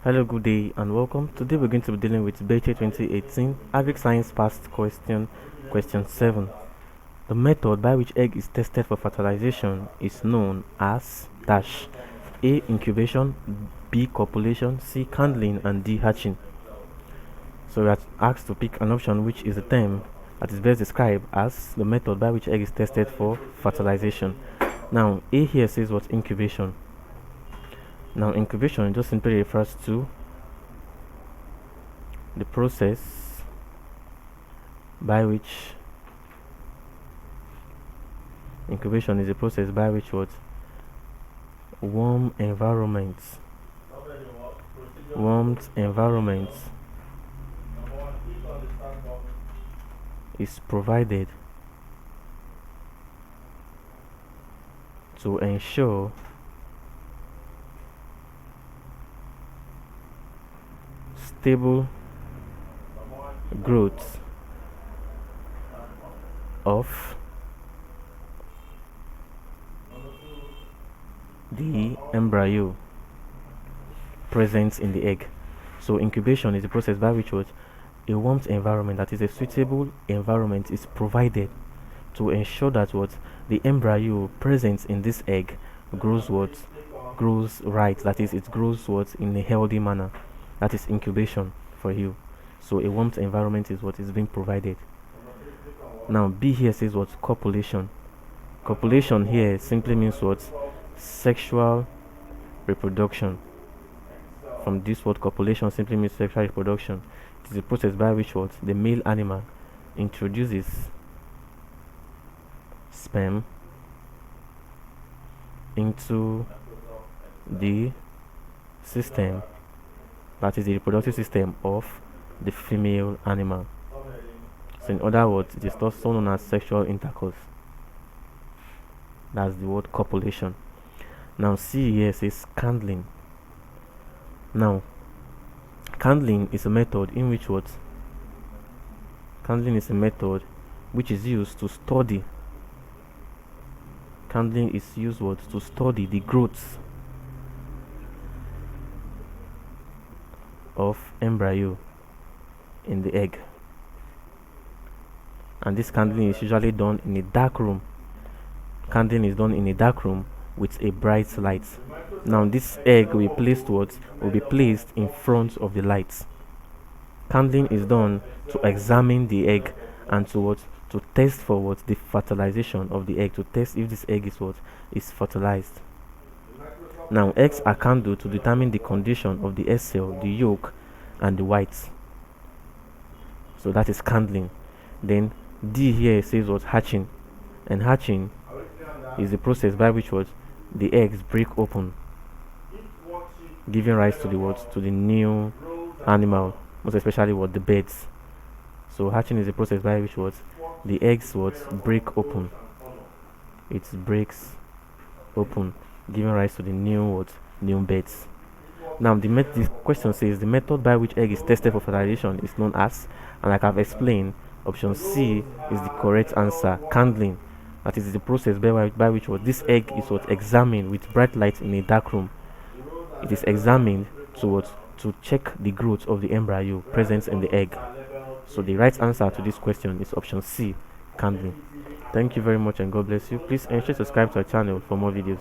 Hello, good day, and welcome. Today we're going to be dealing with BECE 2018 AGRIC Science Past Question 7. The method by which egg is tested for fertilization is known as dash A. Incubation, B. Copulation, C. Candling, and D. Hatching. So we are asked to pick an option which is a term that is best described as the method by which egg is tested for fertilization. Now A here says what? Incubation. Now incubation just simply refers to the process by which incubation is a process by which what warmed environments is provided to ensure stable growth of the embryo present in the egg. So incubation is the process by which what a warmed environment, that is a suitable environment, is provided to ensure that what the embryo present in this egg grows right, that is it grows in a healthy manner. That is incubation for you. So a warmed environment is what is being provided. Now B here says what? Copulation. Copulation here simply means what? Sexual reproduction. From this word, copulation simply means sexual reproduction. It is a process by which what the male animal introduces sperm into the system, that is the reproductive system of the female animal. So in other words, it is also known as sexual intercourse. That's the word copulation. Now C here says candling. Now candling is a method in which what candling is a method which is used to study to study the growth of embryo in the egg, and this candling is usually done in a dark room. Candling is done in a dark room with a bright light. Now this egg will be placed in front of the lights. Candling is done to examine the egg and to test for the fertilization of the egg, to test if this egg is fertilized. Now eggs are candled to determine the condition of the egg cell, the yolk, and the whites. So that is candling. Then D here says what? Hatching. And hatching is the process by which the eggs break open, giving rise to the new animal, most especially the birds. So hatching is the process by which the eggs break open. It breaks open, giving rise to the new birds. Now the question says the method by which egg is tested for fertilization is known as, and like I've explained, option C is the correct answer, candling. That is the process by which this egg is examined with bright light in a dark room. It is examined to check the growth of the embryo present in the egg. So the right answer to this question is option C, candling. Thank you very much and God bless you. Please ensure to subscribe to our channel for more videos.